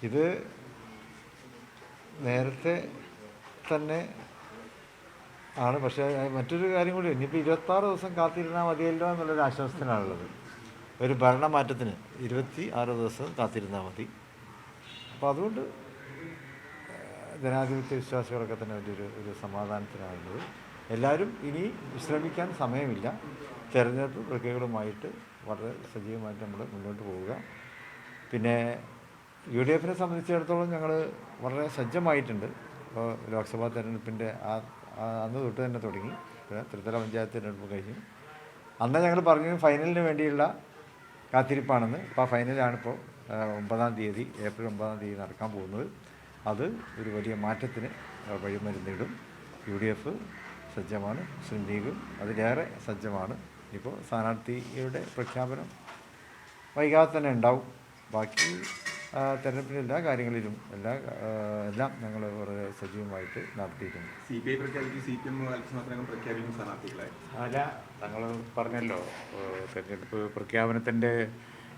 ഇത് നേരത്തെ തന്നെ ആണ്. പക്ഷേ മറ്റൊരു കാര്യം കൂടി, ഇനിയിപ്പോൾ 26 ദിവസം കാത്തിരുന്നാൽ മതിയല്ലോ എന്നുള്ളൊരു ആശ്വാസത്തിനാണുള്ളത്. ഒരു ഭരണമാറ്റത്തിന് 26 ദിവസം കാത്തിരുന്നാൽ മതി. അപ്പോൾ അതുകൊണ്ട് ജനാധിപത്യ വിശ്വാസികളൊക്കെ തന്നെ ഒരു സമാധാനത്തിനാണുള്ളത്. എല്ലാവരും ഇനി വിശ്രമിക്കാൻ സമയമില്ല. തെരഞ്ഞെടുപ്പ് പ്രക്രിയകളുമായിട്ട് വളരെ സജീവമായിട്ട് നമ്മൾ മുന്നോട്ട് പോവുക. പിന്നെ UDF സംബന്ധിച്ചിടത്തോളം ഞങ്ങൾ വളരെ സജ്ജമായിട്ടുണ്ട്. ഇപ്പോൾ ലോക്സഭാ തെരഞ്ഞെടുപ്പിൻ്റെ അന്ന് തൊട്ട് തന്നെ തുടങ്ങി. ത്രിതല പഞ്ചായത്ത് തെരഞ്ഞെടുപ്പ് കഴിഞ്ഞു. അന്ന് ഞങ്ങൾ പറഞ്ഞു ഫൈനലിന് വേണ്ടിയുള്ള കാത്തിരിപ്പാണെന്ന്. അപ്പോൾ ആ ഫൈനലാണിപ്പോൾ ഏപ്രിൽ 9 നടക്കാൻ പോകുന്നത്. അത് ഒരു വലിയ മാറ്റത്തിന് വഴിമരുന്നിടും. UDF സജ്ജമാണ്, മുസ്ലിം ലീഗും അതിലേറെ സജ്ജമാണ്. ഇപ്പോൾ സ്ഥാനാർത്ഥിയുടെ പ്രഖ്യാപനം വൈകാതെ തന്നെ ഉണ്ടാവും. ബാക്കി തെരഞ്ഞെടുപ്പിൻ്റെ എല്ലാ കാര്യങ്ങളിലും എല്ലാം ഞങ്ങൾ വളരെ സജീവമായിട്ട് നടത്തിയിട്ടുണ്ട്. CPI പ്രഖ്യാപിക്കും, CPM പ്രഖ്യാപിക്കും സ്ഥാനാർത്ഥികളായി. അല്ല, ഞങ്ങൾ പറഞ്ഞല്ലോ, തെരഞ്ഞെടുപ്പ് പ്രഖ്യാപനത്തിൻ്റെ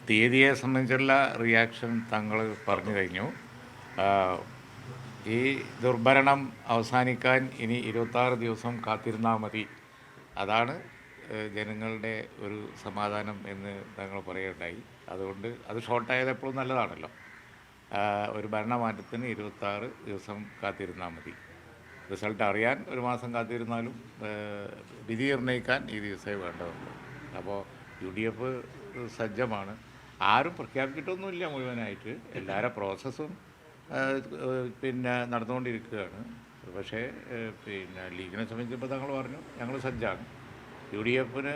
തീയതിയെ സംബന്ധിച്ചുള്ള റിയാക്ഷൻ തങ്ങൾ പറഞ്ഞു കഴിഞ്ഞു. ഈ ദുർഭരണം അവസാനിക്കാൻ ഇനി 26 ദിവസം കാത്തിരുന്നാൽ മതി. അതാണ് ജനങ്ങളുടെ ഒരു സമാധാനം എന്ന് തങ്ങൾ പറയുകയുണ്ടായി. അതുകൊണ്ട് അത് ഷോർട്ടായത് എപ്പോഴും നല്ലതാണല്ലോ. ഒരു ഭരണമാറ്റത്തിന് 26 ദിവസം കാത്തിരുന്നാൽ മതി. റിസൾട്ട് അറിയാൻ ഒരു മാസം കാത്തിരുന്നാലും വിധി നിർണ്ണയിക്കാൻ ഈ ദിവസമേ വേണ്ടതുള്ളൂ. അപ്പോൾ UDF സജ്ജമാണ്. ആരും പ്രഖ്യാപിച്ചിട്ടൊന്നുമില്ല മുഴുവനായിട്ട്. എല്ലാവരുടെ പ്രോസസ്സും പിന്നെ നടന്നുകൊണ്ടിരിക്കുകയാണ്. പക്ഷേ പിന്നെ ലീഗിനെ സംബന്ധിച്ചപ്പോൾ തങ്ങൾ പറഞ്ഞു ഞങ്ങൾ സജ്ജാണ്. UDFന്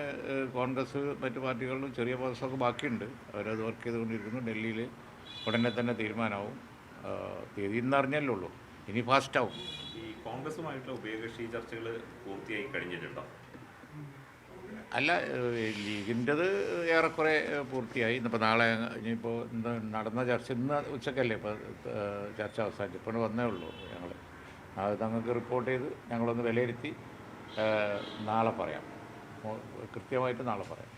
കോൺഗ്രസ് മറ്റു പാർട്ടികളിലും ചെറിയ പ്രോസസ്സൊക്കെ ബാക്കിയുണ്ട്. അവരത് വർക്ക് ചെയ്തുകൊണ്ടിരിക്കുന്നു. ഡൽഹിയിൽ ഉടനെ തന്നെ തീരുമാനമാവും. തീയതി ഇന്നറിഞ്ഞല്ലേ ഉള്ളൂ, ഇനി ഫാസ്റ്റാവും. ഈ കോൺഗ്രസുമായിട്ടുള്ള ഉഭയകക്ഷി ചർച്ചകൾ പൂർത്തിയായി കഴിഞ്ഞിട്ടുണ്ടോ? അല്ല, ലീഗിൻ്റെത് ഏറെക്കുറെ പൂർത്തിയായി. ഇന്നിപ്പോൾ നാളെ ഇനിയിപ്പോൾ നടന്ന ചർച്ച ഇന്ന് ഉച്ചക്കല്ലേ ഇപ്പോൾ ചർച്ച അവസാനിച്ചു. ഇപ്പോൾ വന്നേ ഉള്ളൂ. ഞങ്ങൾ അത് തങ്ങൾക്ക് റിപ്പോർട്ട് ചെയ്ത് ഞങ്ങളൊന്ന് വിലയിരുത്തി നാളെ പറയാം. കൃത്യമായിട്ട് നാളെ പറയാം.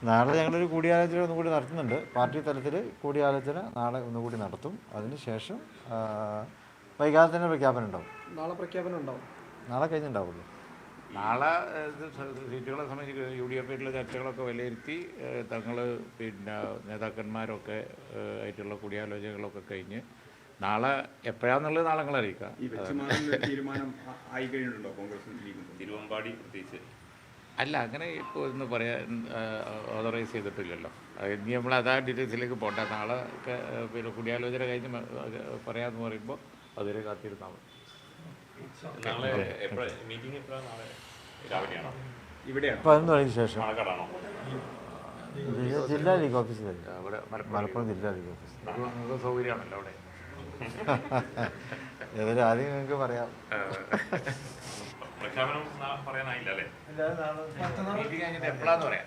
നാളെ ഞങ്ങളൊരു കൂടിയാലോചന ഒന്നുകൂടി നടത്തുന്നുണ്ട്. പാർട്ടി തലത്തിൽ കൂടിയാലോചന നാളെ ഒന്നുകൂടി നടത്തും. അതിനുശേഷം വൈകാതെ തന്നെ പ്രഖ്യാപനം ഉണ്ടാവും. നാളെ കഴിഞ്ഞിട്ടുണ്ടാവുള്ളൂ. നാളെ സീറ്റുകളെ സംബന്ധിച്ച് UDF ചർച്ചകളൊക്കെ വിലയിരുത്തി തങ്ങൾ പിന്നെ നേതാക്കന്മാരൊക്കെ ആയിട്ടുള്ള കൂടിയാലോചനകളൊക്കെ കഴിഞ്ഞ് നാളെ എപ്പോഴാണെന്നുള്ളത് നാളെ നിങ്ങൾ അറിയിക്കാം. തിരുവമ്പാടി പ്രത്യേകിച്ച് അല്ല, അങ്ങനെ ഇപ്പോൾ ഒന്ന് പറയാൻ ഓതറൈസ് ചെയ്തിട്ടില്ലല്ലോ. ഇനി നമ്മൾ അതാ ഡീറ്റെയിൽസിലേക്ക് പോട്ടെ. നാളെ ഒക്കെ പിന്നെ കൂടിയാലോചന കഴിഞ്ഞ് പറയാമെന്ന് പറയുമ്പോൾ അതിൽ കാത്തിരുന്നാൽ മതി. നാളെ മീറ്റിംഗ് നാളെ രാവിലെയാണോ? ഇവിടെയാണ് 11 ശേഷം പാലക്കാടാണോ? ജില്ലാ ലീഗ് ഓഫീസിലല്ല, അവിടെ മലപ്പുറം ജില്ലാ ലീഗ് ഓഫീസ്. നിങ്ങൾക്ക് സൗകര്യമാണല്ലോ അവിടെ. ഏതായാലും ആദ്യം നിങ്ങൾക്ക് പറയാം. പ്രഖ്യാപനം പറയാനായില്ല അല്ലേ? മീറ്റിംഗ് കഴിഞ്ഞിട്ട് എപ്പോഴാന്ന് പറയാം.